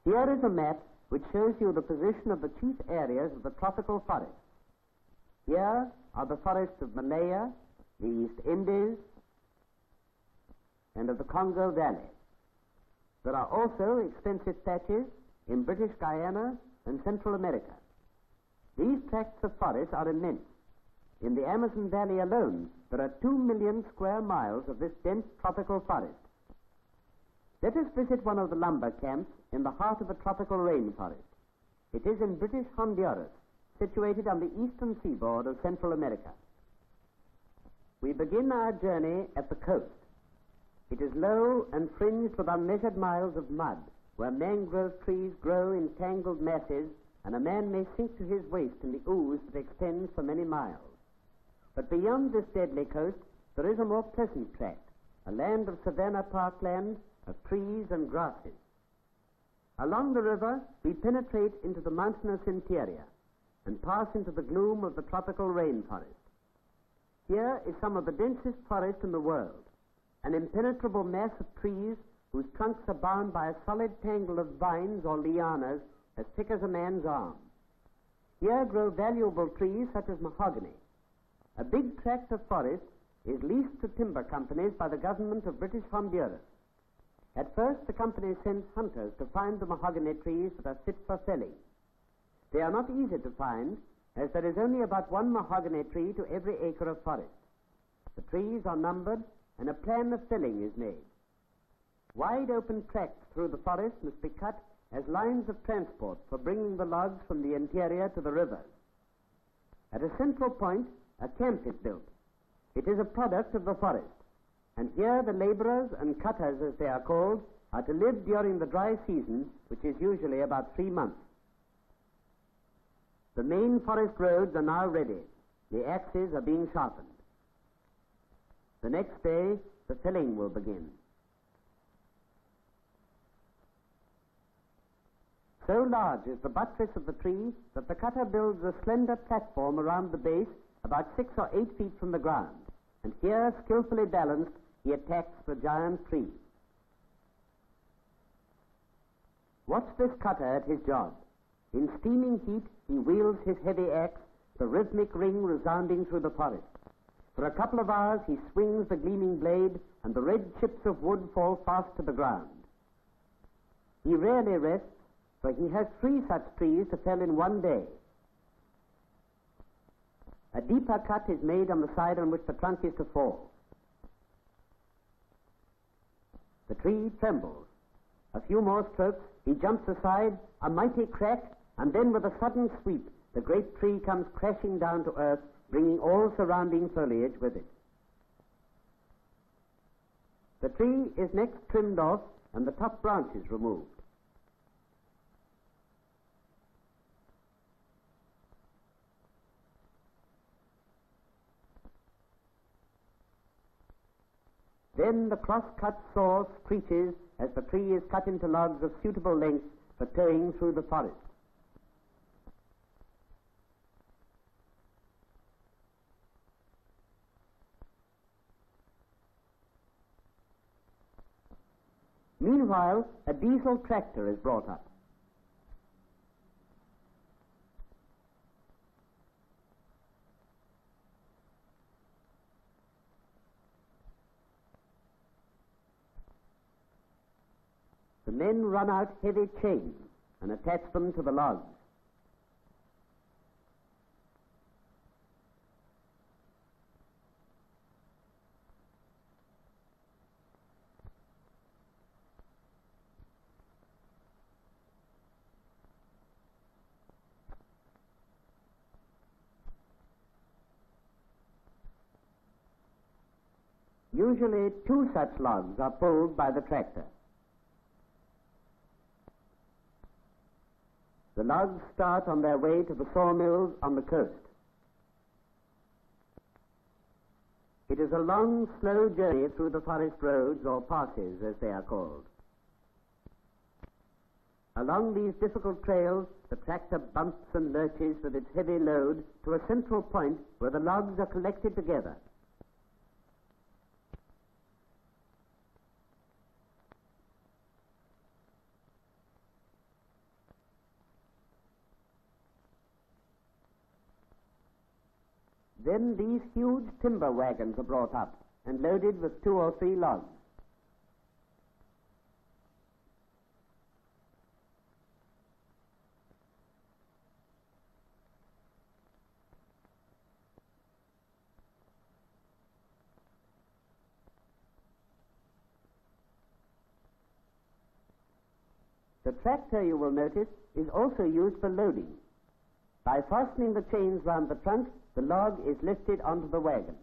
Here is a map which shows you the position of the chief areas of the tropical forest. Here are the forests of Malaya, the East Indies, and of the Congo Valley. There are also extensive patches in British Guyana and Central America. These tracts of forest are immense. In the Amazon Valley alone, there are 2 million square miles of this dense tropical forest. Let us visit one of the lumber camps in the heart of a tropical rainforest. It is in British Honduras, situated on the eastern seaboard of Central America. We begin our journey at the coast. It is low and fringed with unmeasured miles of mud, where mangrove trees grow in tangled masses, and a man may sink to his waist in the ooze that extends for many miles. But beyond this deadly coast, there is a more pleasant tract, a land of savanna parkland, of trees and grasses. Along the river, we penetrate into the mountainous interior and pass into the gloom of the tropical rainforest. Here is some of the densest forest in the world, an impenetrable mass of trees whose trunks are bound by a solid tangle of vines or lianas as thick as a man's arm. Here grow valuable trees such as mahogany. A big tract of forest is leased to timber companies by the government of British Honduras. At first, the company sends hunters to find the mahogany trees that are fit for felling. They are not easy to find, as there is only about one mahogany tree to every acre of forest. The trees are numbered, and a plan of felling is made. Wide open tracts through the forest must be cut as lines of transport for bringing the logs from the interior to the rivers. At a central point, a camp is built. It is a product of the forest, and here the laborers and cutters, as they are called, are to live during the dry season, which is usually about 3 months. The main forest roads are now ready. The axes are being sharpened. The next day, the felling will begin. So large is the buttress of the tree that the cutter builds a slender platform around the base about 6 or 8 feet from the ground, and here, skillfully balanced, he attacks the giant tree. Watch this cutter at his job. In steaming heat, he wields his heavy axe, the rhythmic ring resounding through the forest. For a couple of hours, he swings the gleaming blade, and the red chips of wood fall fast to the ground. He rarely rests, for he has 3 such trees to fell in one day. A deeper cut is made on the side on which the trunk is to fall. The tree trembles. A few more strokes, he jumps aside, a mighty crack, and then with a sudden sweep, the great tree comes crashing down to earth, bringing all surrounding foliage with it. The tree is next trimmed off and the top branches removed. Then the cross-cut saw screeches as the tree is cut into logs of suitable length for towing through the forest. Meanwhile, a diesel tractor is brought up. The men run out heavy chains and attach them to the logs. Usually 2 such logs are pulled by the tractor. The logs start on their way to the sawmills on the coast. It is a long, slow journey through the forest roads, or passes as they are called. Along these difficult trails, the tractor bumps and lurches with its heavy load to a central point where the logs are collected together. Then these huge timber wagons are brought up and loaded with 2 or 3 logs. The tractor, you will notice, is also used for loading. By fastening the chains round the trunk, the log is lifted onto the wagon.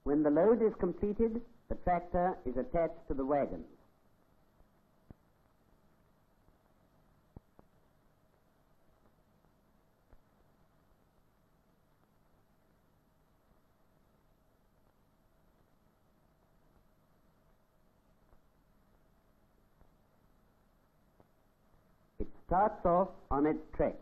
When the load is completed, the tractor is attached to the wagon. It starts off on its trek.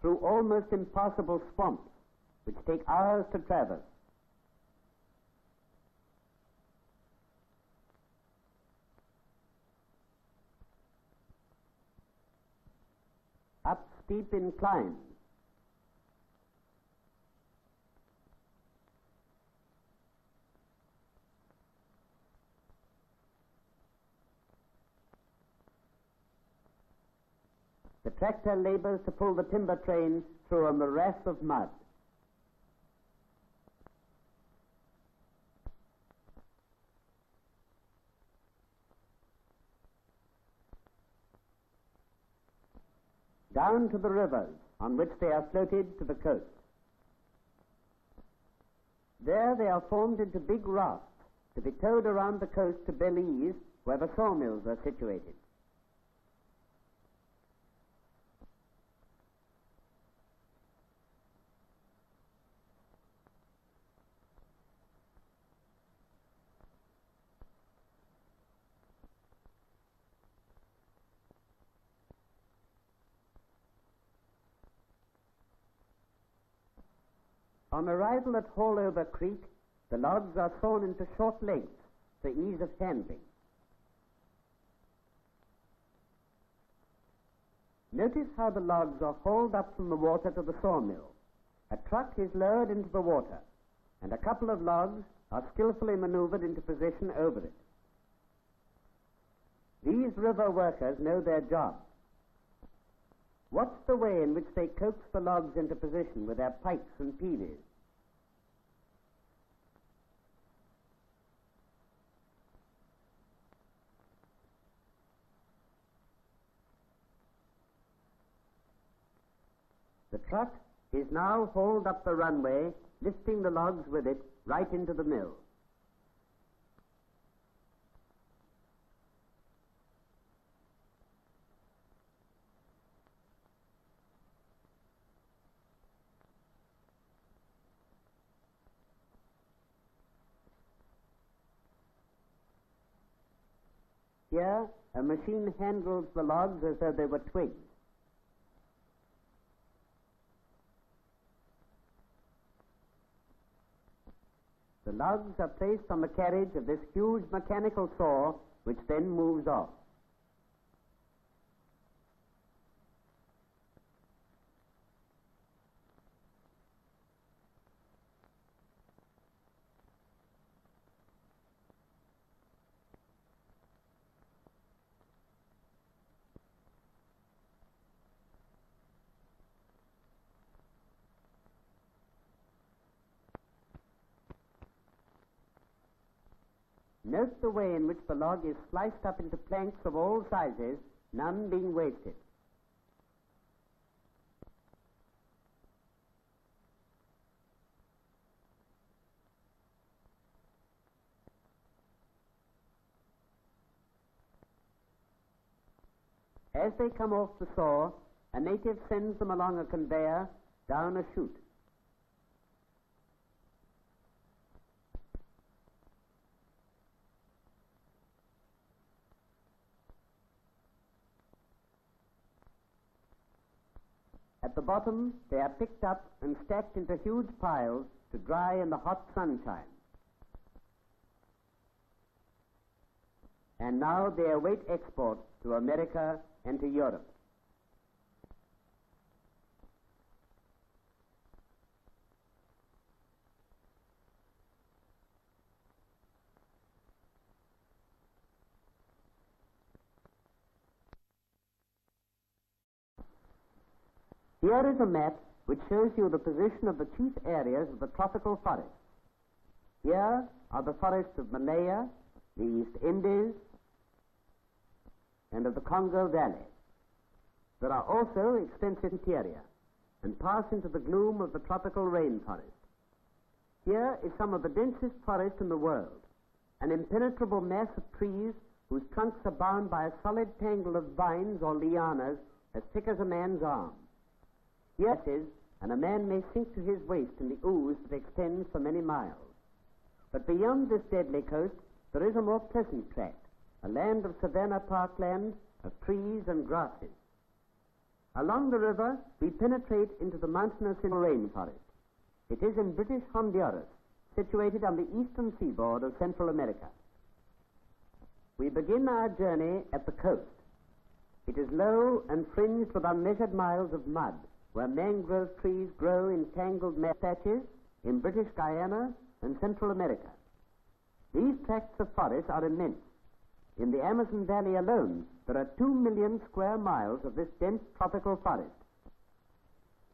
Through almost impassable swamps, which take hours to traverse. Up steep inclines. The tractor labors to pull the timber train through a morass of mud. Down to the rivers on which they are floated to the coast. There they are formed into big rafts to be towed around the coast to Belize, where the sawmills are situated. On arrival at Hallover Creek, the logs are sawn into short lengths for ease of handling. Notice how the logs are hauled up from the water to the sawmill. A truck is lowered into the water, and a couple of logs are skillfully maneuvered into position over it. These river workers know their job. Watch the way in which they coax the logs into position with their pikes and peavies. The truck is now hauled up the runway, lifting the logs with it right into the mill. Here, a machine handles the logs as though they were twigs. The logs are placed on the carriage of this huge mechanical saw, which then moves off. Note the way in which the log is sliced up into planks of all sizes, none being wasted. As they come off the saw, a native sends them along a conveyor down a chute. At the bottom, they are picked up and stacked into huge piles to dry in the hot sunshine. And now they await export to America and to Europe. Here is a map which shows you the position of the chief areas of the tropical forest. Here are the forests of Malaya, the East Indies, and of the Congo Valley. There are also extensive interior, and pass into the gloom of the tropical rainforest. Here is some of the densest forest in the world, an impenetrable mass of trees whose trunks are bound by a solid tangle of vines or lianas as thick as a man's arm. Here it is, and a man may sink to his waist in the ooze that extends for many miles. But beyond this deadly coast, there is a more pleasant tract, a land of savanna parkland, of trees and grasses. Along the river, we penetrate into the mountainous rainforest. It is in British Honduras, situated on the eastern seaboard of Central America. We begin our journey at the coast. It is low and fringed with unmeasured miles of mud, where mangrove trees grow in tangled patches in British Guyana and Central America. These tracts of forest are immense. In the Amazon Valley alone, there are 2 million square miles of this dense tropical forest.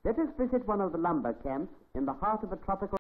Let us visit one of the lumber camps in the heart of the tropical